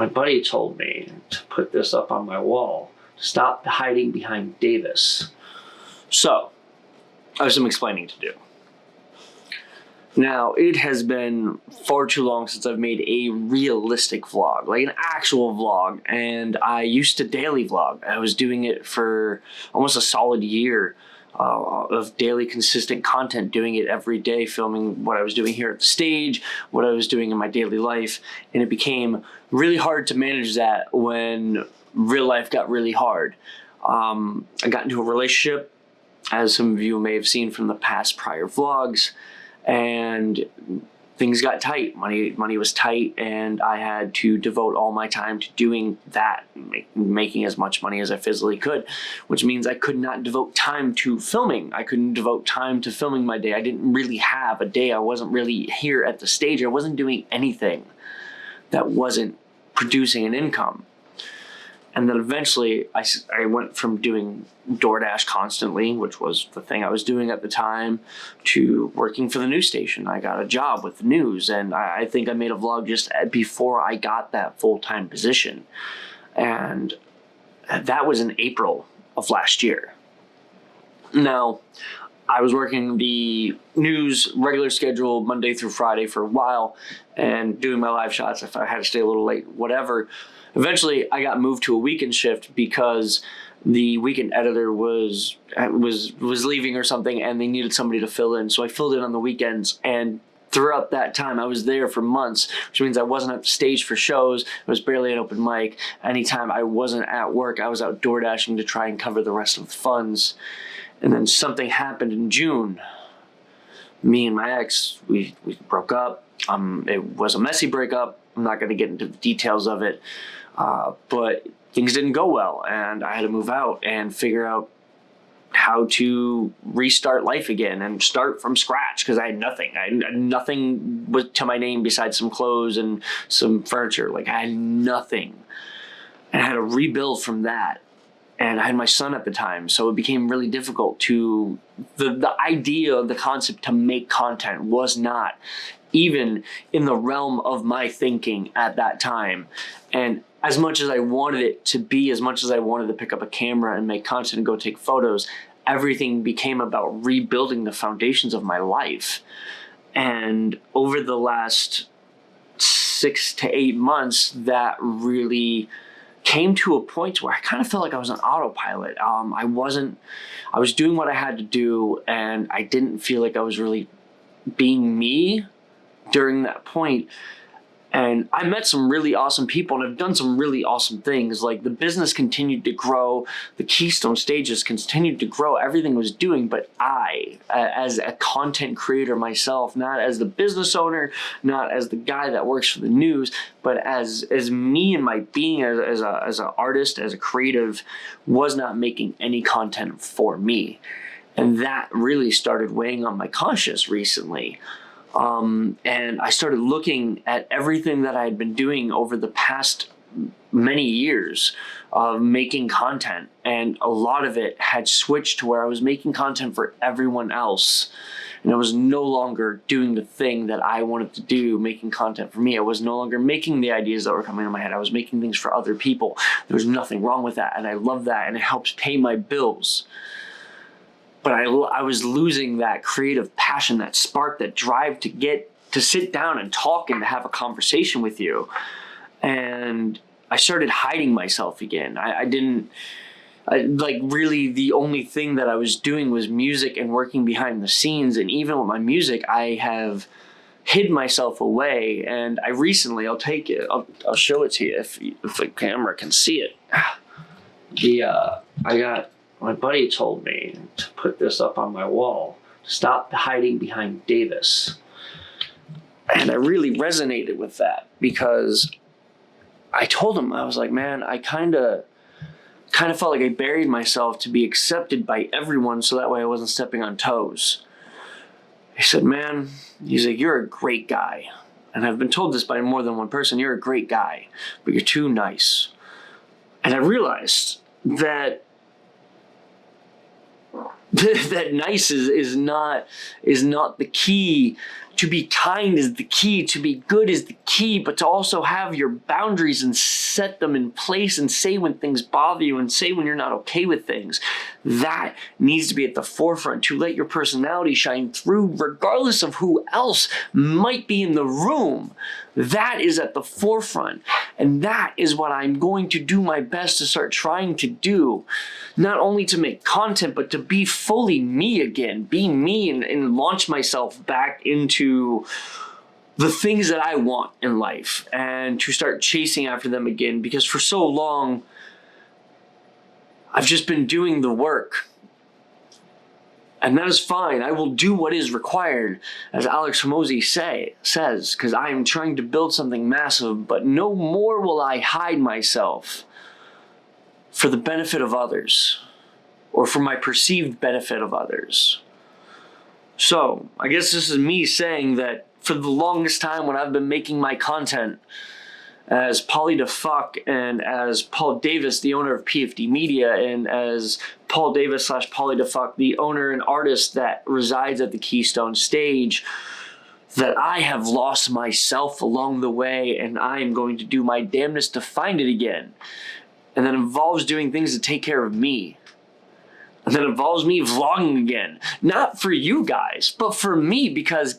my buddy told me to put this up on my wall. Stop hiding behind Davis. So, I have some explaining to do. Now, it has been far too long since I've made a realistic vlog, like an actual vlog, and I used to daily vlog. I was doing it for almost a solid year of daily consistent content, doing it every day, filming what I was doing here at the stage, what I was doing in my daily life, and it became really hard to manage that when real life got really hard. I got into a relationship, as some of you may have seen from the past prior vlogs, and things got tight. Money was tight, and I had to devote all my time to doing that, making as much money as I physically could, which means I could not devote time to filming. I couldn't devote time to filming my day. I didn't really have a day. I wasn't really here at the stage. I wasn't doing anything that wasn't producing an income. And then eventually I went from doing DoorDash constantly, which was the thing I was doing at the time, to working for the news station. I got a job with the news, and I think I made a vlog just before I got that full-time position. And that was in April of last year. Now, I was working the news regular schedule Monday through Friday for a while and doing my live shots if I had to stay a little late, whatever. Eventually, I got moved to a weekend shift because the weekend editor was leaving or something, and they needed somebody to fill in. So I filled in on the weekends, and throughout that time, I was there for months, which means I wasn't at the stage for shows. It was barely an open mic. Anytime I wasn't at work, I was out door dashing to try and cover the rest of the funds. And then something happened in June. Me and my ex, we broke up. It was a messy breakup. I'm not going to get into the details of it. But things didn't go well, and I had to move out and figure out how to restart life again and start from scratch, because I had nothing. I had nothing to my name besides some clothes and some furniture. Like, I had nothing. And I had to rebuild from that. And I had my son at the time, so it became really difficult to... The idea, the concept to make content was not even in the realm of my thinking at that time. And as much as I wanted it to be, as much as I wanted to pick up a camera and make content and go take photos, everything became about rebuilding the foundations of my life. And over the last 6 to 8 months, that really came to a point where I kind of felt like I was on autopilot. I was doing what I had to do, and I didn't feel like I was really being me during that point. And I met some really awesome people, and I've done some really awesome things. Like, the business continued to grow, the Keystone stages continued to grow, everything was doing, but I, as a content creator myself, not as the business owner, not as the guy that works for the news, but as me and my being as an artist, as a creative, was not making any content for me. And that really started weighing on my conscience recently. And I started looking at everything that I had been doing over the past many years of making content, and a lot of it had switched to where I was making content for everyone else, and I was no longer doing the thing that I wanted to do, making content for me. I was no longer making the ideas that were coming in my head. I was making things for other people. There was nothing wrong with that, and I love that, and it helps pay my bills. But I was losing that creative passion, that spark, that drive to sit down and talk and to have a conversation with you. And I started hiding myself again. Really the only thing that I was doing was music and working behind the scenes. And even with my music, I have hid myself away. And I recently, I'll take it, I'll show it to you if the camera can see it. My buddy told me to put this up on my wall. Stop hiding behind Davis. And I really resonated with that, because I told him, I was like, man, I kind of felt like I buried myself to be accepted by everyone, so that way I wasn't stepping on toes. He said, man, he's like, you're a great guy. And I've been told this by more than one person, you're a great guy, but you're too nice. And I realized that that nice is not the key to be kind is the key, to be good is the key, but to also have your boundaries and set them in place and say when things bother you and say when you're not okay with things. That needs to be at the forefront, to let your personality shine through regardless of who else might be in the room. That is at the forefront. And that is what I'm going to do my best to start trying to do. Not only to make content, but to be fully me again. Be me and launch myself back into the things that I want in life. And to start chasing after them again. Because for so long, I've just been doing the work. And that is fine. I will do what is required, as Alex Hormozi says, because I am trying to build something massive, but no more will I hide myself for the benefit of others, or for my perceived benefit of others. So, I guess this is me saying that for the longest time when I've been making my content as Paulie Dafuq and as Paul Davis, the owner of P.F.D Media, and as Paul Davis / Paulie Dafuq, the owner and artist that resides at the Keystone Stage, that I have lost myself along the way, and I am going to do my damnedest to find it again. And that involves doing things to take care of me. And that involves me vlogging again. Not for you guys, but for me, because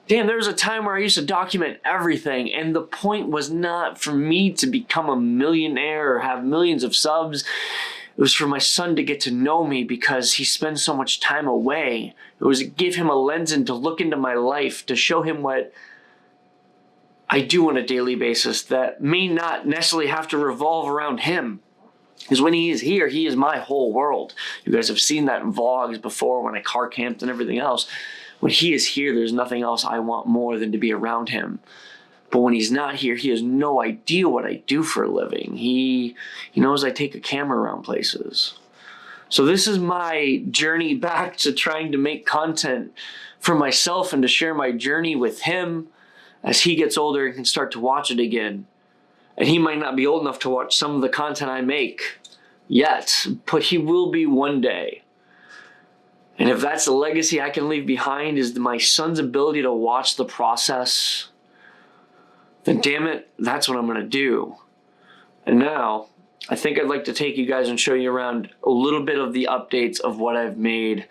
damn, there was a time where I used to document everything, and the point was not for me to become a millionaire or have millions of subs. It was for my son to get to know me because he spends so much time away. It was to give him a lens and to look into my life, to show him what I do on a daily basis that may not necessarily have to revolve around him. Because when he is here, he is my whole world. You guys have seen that in vlogs before when I car camped and everything else. When he is here, there's nothing else I want more than to be around him. But when he's not here, he has no idea what I do for a living. He knows I take a camera around places. So this is my journey back to trying to make content for myself and to share my journey with him as he gets older and can start to watch it again. And he might not be old enough to watch some of the content I make yet, but he will be one day. And if that's the legacy I can leave behind, is my son's ability to watch the process, then damn it, that's what I'm going to do. And now, I think I'd like to take you guys and show you around a little bit of the updates of what I've made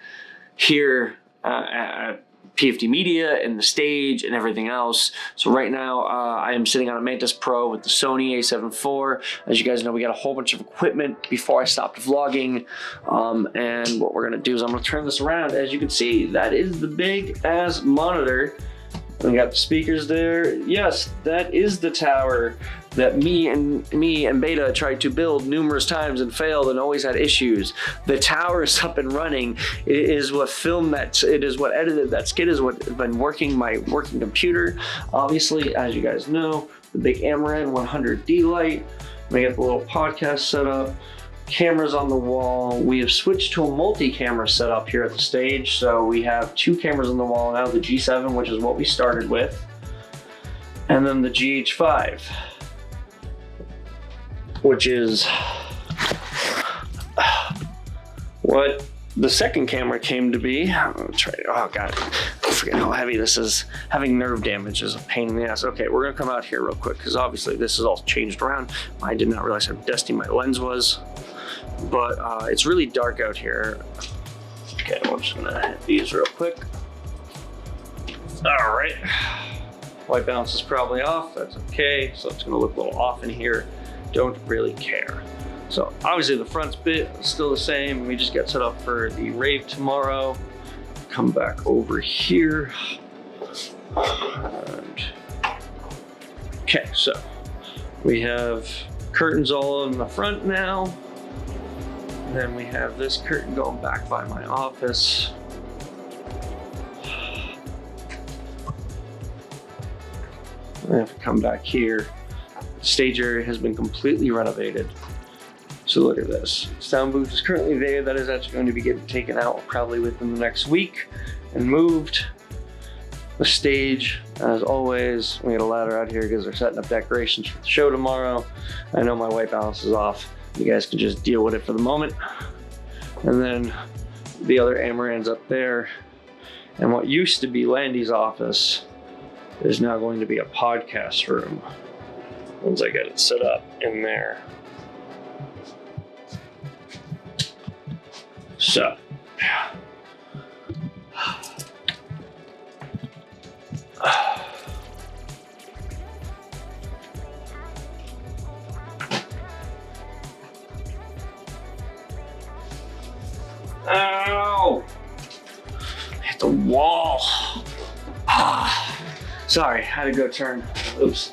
here at P.F.D Media and the stage and everything else. So right now I am sitting on a Mantis Pro with the Sony a7 IV. As you guys know, we got a whole bunch of equipment before I stopped vlogging. And what we're gonna do is I'm gonna turn this around. As you can see, that is the big ass monitor. We got the speakers there. Yes, that is the tower that me and Beta tried to build numerous times and failed and always had issues. The tower is up and running. It is what filmed that, it is what edited that skit, is what has been working my working computer. Obviously, as you guys know, the big Amaran 100D light. We got the little podcast set up. Cameras on the wall. We have switched to a multi-camera setup here at the stage. So we have 2 cameras on the wall now, the G7, which is what we started with, and then the GH5, which is what the second camera came to be. Oh God, I forget how heavy this is. Having nerve damage is a pain in the ass. Okay, we're gonna come out here real quick because obviously this is all changed around. I did not realize how dusty my lens was. But it's really dark out here. Okay, I'm just gonna hit these real quick. All right, white balance is probably off, that's okay. So it's gonna look a little off in here, don't really care. So obviously the front's still the same. We just got set up for the rave tomorrow. Come back over here. And, okay, so we have curtains all in the front now. Then we have this curtain going back by my office. I have to come back here. The stage area has been completely renovated. So look at this. Sound booth is currently there. That is actually going to be getting taken out probably within the next week and moved. The stage, as always, we got a ladder out here because they're setting up decorations for the show tomorrow. I know my white balance is off. You guys can just deal with it for the moment. And then the other Amaran's up there. And what used to be Landy's office is now going to be a podcast room once I get it set up in there. So, ow! Hit the wall. Sorry, had to go turn. Oops.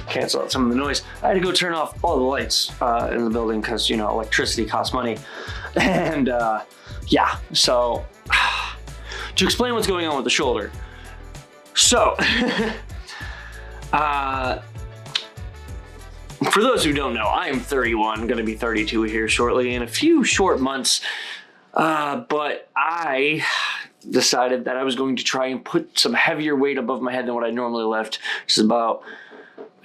Cancel out some of the noise. I had to go turn off all the lights in the building because, you know, electricity costs money. And yeah, so to explain what's going on with the shoulder. So, for those who don't know, I am 31, going to be 32 here shortly in a few short months. But I decided that I was going to try and put some heavier weight above my head than what I normally lift, which is about,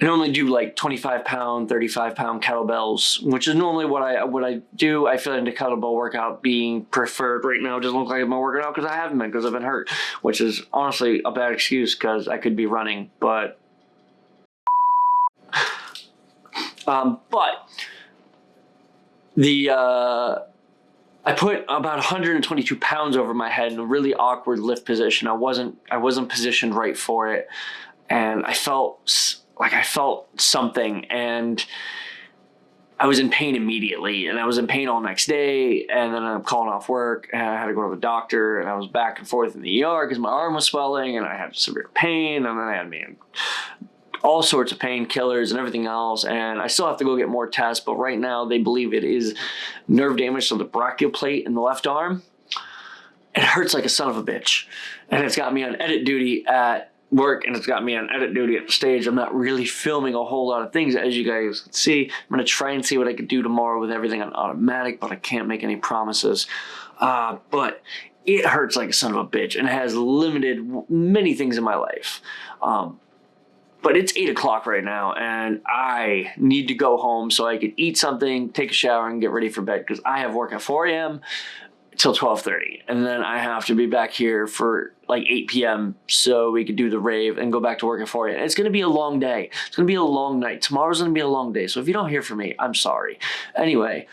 I normally do like 25 pound, 35 pound kettlebells, which is normally what I do. I feel into kettlebell workout being preferred right now. It doesn't look like I'm working out because I haven't been, because I've been hurt, which is honestly a bad excuse because I could be running, but I put about 122 pounds over my head in a really awkward lift position. I wasn't positioned right for it, and I felt something, and I was in pain immediately, and I was in pain all next day, and then I'm calling off work, and I had to go to the doctor, and I was back and forth in the ER because my arm was swelling, and I had severe pain, and then I had me in all sorts of painkillers and everything else, and I still have to go get more tests, but right now they believe it is nerve damage to the brachial plate in the left arm. It hurts like a son of a bitch, and it's got me on edit duty at work, and it's got me on edit duty at the stage. I'm not really filming a whole lot of things, as you guys can see. I'm going to try and see what I could do tomorrow with everything on automatic, but I can't make any promises. But it hurts like a son of a bitch, and it has limited many things in my life. But it's 8 o'clock right now, and I need to go home so I can eat something, take a shower, and get ready for bed, because I have work at 4 a.m. till 12:30, and then I have to be back here for like 8 p.m. so we could do the rave and go back to work at 4 a.m. It's going to be a long day. It's going to be a long night. Tomorrow's going to be a long day, so if you don't hear from me, I'm sorry. Anyway,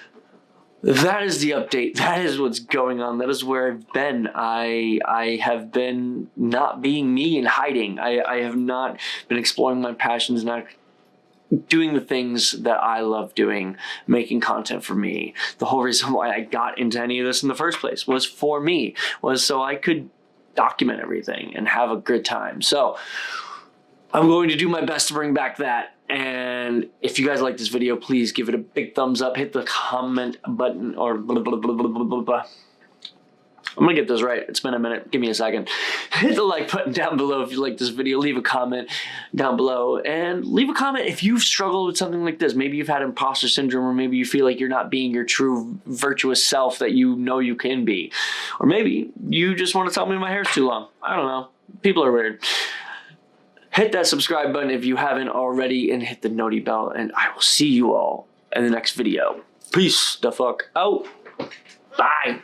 that is the update. That is what's going on. That is where I've been. I have been not being me and hiding. I have not been exploring my passions, not doing the things that I love doing, making content for me. The whole reason why I got into any of this in the first place was for me, was so I could document everything and have a good time. So I'm going to do my best to bring back that. And if you guys like this video, please give it a big thumbs up, hit the comment button, or blah, blah, blah, blah, blah, blah, blah. I'm gonna get this right. It's been a minute. Give me a second. Hit the like button down below if you like this video. Leave a comment down below, and leave a comment if you've struggled with something like this. Maybe you've had imposter syndrome, or maybe you feel like you're not being your true virtuous self that you know you can be. Or maybe you just want to tell me my hair's too long. I don't know. People are weird. Hit that subscribe button if you haven't already, and hit the noti bell, and I will see you all in the next video. Peace the fuck out. Bye.